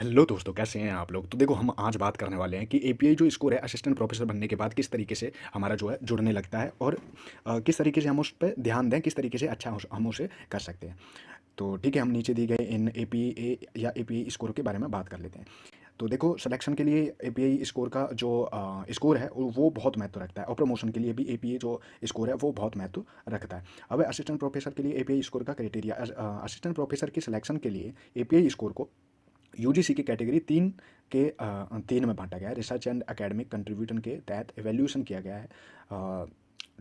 Hello दोस्तों, कैसे हैं आप लोग। तो देखो, हम आज बात करने वाले हैं कि एपीआई जो स्कोर है असिस्टेंट प्रोफेसर बनने के बाद किस तरीके से हमारा जो है जुड़ने लगता है, और किस तरीके से हम उस पर ध्यान दें, किस तरीके से अच्छा हम उसे कर सकते हैं। तो ठीक है, हम नीचे दी गए इन एपीए या एपीआई स्कोर के बारे में बात कर लेते हैं। तो देखो, सिलेक्शन के लिए एपीआई स्कोर का जो स्कोर है वो बहुत महत्व रखता है, और प्रमोशन के लिए भी एपीआई जो स्कोर है वो बहुत महत्व रखता है। अब असिस्टेंट प्रोफेसर के लिए एपीआई स्कोर का क्राइटेरिया, असिस्टेंट प्रोफेसर की सिलेक्शन के लिए एपीआई स्कोर को यूजीसी की कैटेगरी तीन में बांटा गया है। रिसर्च एंड एकेडमिक कंट्रीब्यूशन के तहत एवेल्यूशन किया गया है।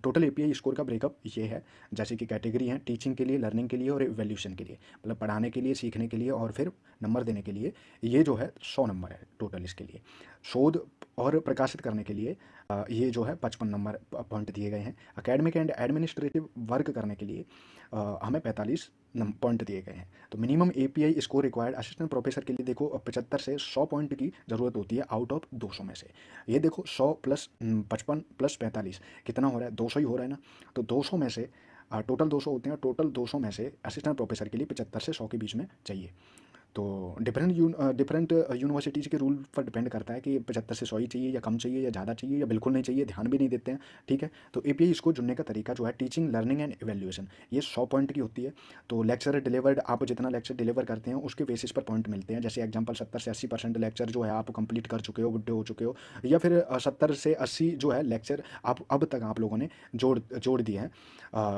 टोटल एपीआई स्कोर का ब्रेकअप ये है, जैसे कि कैटेगरी हैं टीचिंग के लिए, लर्निंग के लिए और एवेल्यूशन के लिए, मतलब पढ़ाने के लिए, सीखने के लिए और फिर नंबर देने के लिए। ये जो है 100 नंबर है टोटल इसके लिए। शोध और प्रकाशित करने के लिए ये जो है 55 नंबर पॉइंट दिए गए हैं। एकेडमिक एंड एडमिनिस्ट्रेटिव वर्क करने के लिए हमें 45 पॉइंट दिए गए हैं। तो minimum API score required assistant professor के लिए देखो 75 से 100 पॉइंट की ज़रूरत होती है आउट ऑफ 200 में से। ये देखो 100 प्लस 55 प्लस 45 कितना हो रहा है, 200 ही हो रहा है ना। तो 200 में से टोटल 200 होते हैं, टोटल 200 में से असिस्टेंट प्रोफेसर के लिए 75 से 100 के बीच में चाहिए। तो डिफरेंट यूनिवर्सिटीज़ के रूल पर डिपेंड करता है कि 75 से 100 ही चाहिए या कम चाहिए या ज़्यादा चाहिए या बिल्कुल नहीं चाहिए, ध्यान भी नहीं देते हैं। ठीक है, तो एपीआई इसको चुनने का तरीका जो है टीचिंग, लर्निंग एंड इवैल्यूएशन, ये 100 पॉइंट की होती है। तो लेक्चर डिलीवर्ड, आप जितना लेक्चर डिलीवर करते हैं उसके बेसिस पर पॉइंट मिलते हैं। जैसे एग्जांपल 70 से 80% लेक्चर जो है आप कंप्लीट कर चुके हो, बुड्ढे हो चुके हो, या फिर 70 से 80 जो है लेक्चर आप अब तक आप लोगों ने जोड़ दिए हैं,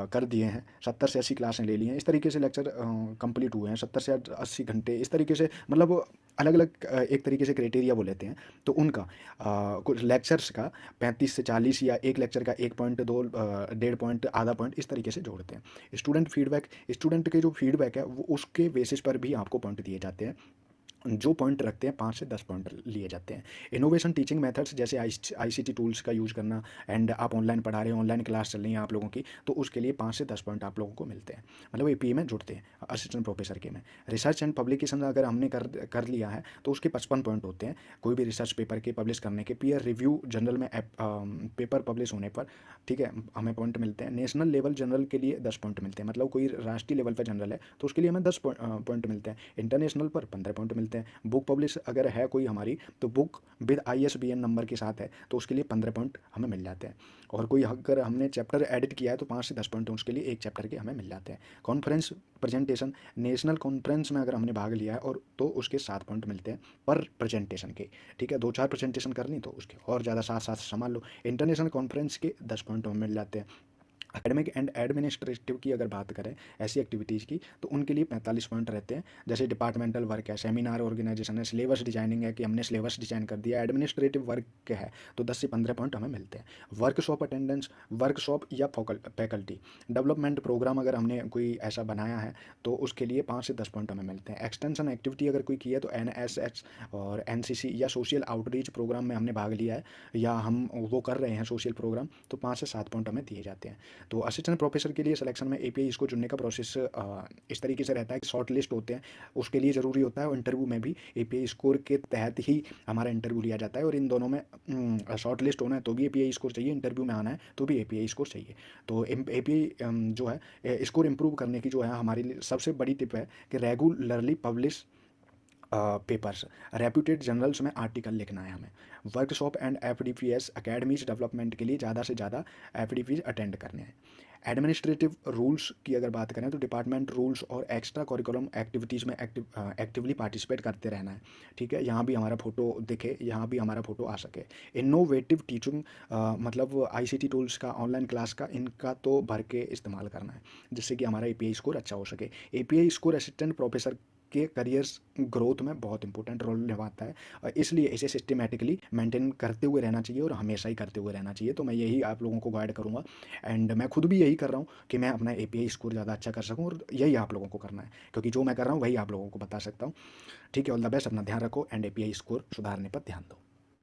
कर दिए हैं। 70 से 80 क्लासें ले ली हैं, इस तरीके से लेक्चर कंप्लीट हुए हैं। 70 से 80 घंटे, इस तरीके से, मतलब अलग अलग एक तरीके से क्राइटेरिया वो लेते हैं। तो उनका कुछ लेक्चर्स का 35 से 40 या एक लेक्चर का 1 पॉइंट, 2, 1.5 पॉइंट, आधा पॉइंट, इस तरीके से जोड़ते हैं। स्टूडेंट फीडबैक, स्टूडेंट के जो फीडबैक है वो उसके बेसिस पर भी आपको पॉइंट दिए जाते हैं। जो पॉइंट रखते हैं 5 से 10 पॉइंट लिए जाते हैं। इनोवेशन टीचिंग मेथड्स, जैसे आईसीटी टूल्स का यूज़ करना, एंड आप ऑनलाइन पढ़ा रहे हैं, ऑनलाइन क्लास चल रही है आप लोगों की, तो उसके लिए 5 से 10 पॉइंट आप लोगों को मिलते हैं, मतलब एपीए में जुड़ते हैं असिस्टेंट प्रोफेसर के में। रिसर्च एंड पब्लिकेशन अगर हमने कर लिया है तो उसके 55 पॉइंट होते हैं। कोई भी रिसर्च पेपर के पब्लिश करने के, पीयर रिव्यू जर्नल में पेपर पब्लिश होने पर, ठीक है, हमें पॉइंट मिलते हैं। नेशनल लेवल जर्नल के लिए 10 पॉइंट मिलते हैं, मतलब कोई राष्ट्रीय लेवल पर जर्नल है तो उसके लिए हमें 10 पॉइंट मिलते हैं। इंटरनेशनल पर 15 पॉइंट मिलते हैं। बुक पब्लिश अगर है कोई हमारी, तो बुक विद आईएसबीएन नंबर के साथ है तो उसके लिए 15 पॉइंट हमें मिल जाते हैं। और कोई अगर हमने चैप्टर एडिट किया है तो 5 से 10 पॉइंट उसके लिए एक चैप्टर के हमें मिल जाते हैं। कॉन्फ्रेंस प्रेजेंटेशन, नेशनल कॉन्फ्रेंस में अगर हमने भाग लिया है और तो उसके 7 पॉइंट मिलते हैं पर प्रेजेंटेशन के। ठीक है, 2-4 प्रेजेंटेशन करनी तो उसके और ज़्यादा 7-7 संभाल लो। इंटरनेशनल कॉन्फ्रेंस के 10 पॉइंट हमें मिल जाते हैं। एकेडमिक एंड एडमिनिस्ट्रेटिव की अगर बात करें, ऐसी एक्टिविटीज़ की, तो उनके लिए 45 पॉइंट रहते हैं। जैसे डिपार्टमेंटल वर्क है, सेमिनार ऑर्गेनाइजेशन है, सिलेबस डिजाइनिंग है कि हमने सिलेबस डिजाइन कर दिया, एडमिनिस्ट्रेटिव वर्क है तो 10 से 15 पॉइंट हमें मिलते हैं। वर्कशॉप अटेंडेंस, वर्कशॉप या फैकल्टी डेवलपमेंट प्रोग्राम अगर हमने कोई ऐसा बनाया है तो उसके लिए 5 से 10 पॉइंट हमें मिलते हैं। एक्सटेंशन एक्टिविटी अगर कोई की है तो एनएसएस और एनसीसी या सोशल आउटरीच प्रोग्राम में हमने भाग लिया है या हम वो कर रहे हैं सोशल प्रोग्राम, तो 5 से 7 पॉइंट हमें दिए जाते हैं। तो असिस्टेंट प्रोफेसर के लिए सिलेक्शन में एपीआई इसको चुनने का प्रोसेस इस तरीके से रहता है कि शॉर्ट लिस्ट होते हैं, उसके लिए ज़रूरी होता है, और इंटरव्यू में भी एपीआई स्कोर के तहत ही हमारा इंटरव्यू लिया जाता है। और इन दोनों में शॉर्ट लिस्ट होना है तो भी एपीआई स्कोर चाहिए, इंटरव्यू में आना है तो भी एपीआई स्कोर चाहिए। तो एपीआई जो है स्कोर इंप्रूव करने की जो है हमारी सबसे बड़ी टिप है कि regularly publish papers, reputed journals में आर्टिकल लिखना है हमें। वर्कशॉप एंड एफडीपीएस अकेडमीज डेवलपमेंट के लिए ज़्यादा से ज़्यादा एफडीपीज अटेंड करने हैं। एडमिनिस्ट्रेटिव रूल्स की अगर बात करें तो डिपार्टमेंट रूल्स और एक्स्ट्रा करिकुलम एक्टिविटीज़ में एक्टिवली पार्टिसिपेट करते रहना है। ठीक है, यहाँ भी हमारा फोटो दिखे, यहाँ भी हमारा फोटो आ सके। इनोवेटिव टीचिंग, मतलब आईसीटी टूल्स का, ऑनलाइन क्लास का, इनका तो भर के इस्तेमाल करना है जिससे कि हमारा एपीआई स्कोर अच्छा हो सके। एपीआई स्कोर असिस्टेंट प्रोफेसर के करियर्स ग्रोथ में बहुत इंपॉर्टेंट रोल निभाता है, और इसलिए इसे सिस्टमेटिकली मेंटेन करते हुए रहना चाहिए और हमेशा ही करते हुए रहना चाहिए। तो मैं यही आप लोगों को गाइड करूँगा, एंड मैं खुद भी यही कर रहा हूँ कि मैं अपना एपीआई स्कोर ज़्यादा अच्छा कर सकूँ, और यही आप लोगों को करना है क्योंकि जो मैं कर रहा हूँ वही आप लोगों को बता सकता हूँ। ठीक है, ऑल द बेस्ट, अपना ध्यान रखो एंड एपीआई स्कोर सुधारने पर ध्यान दो।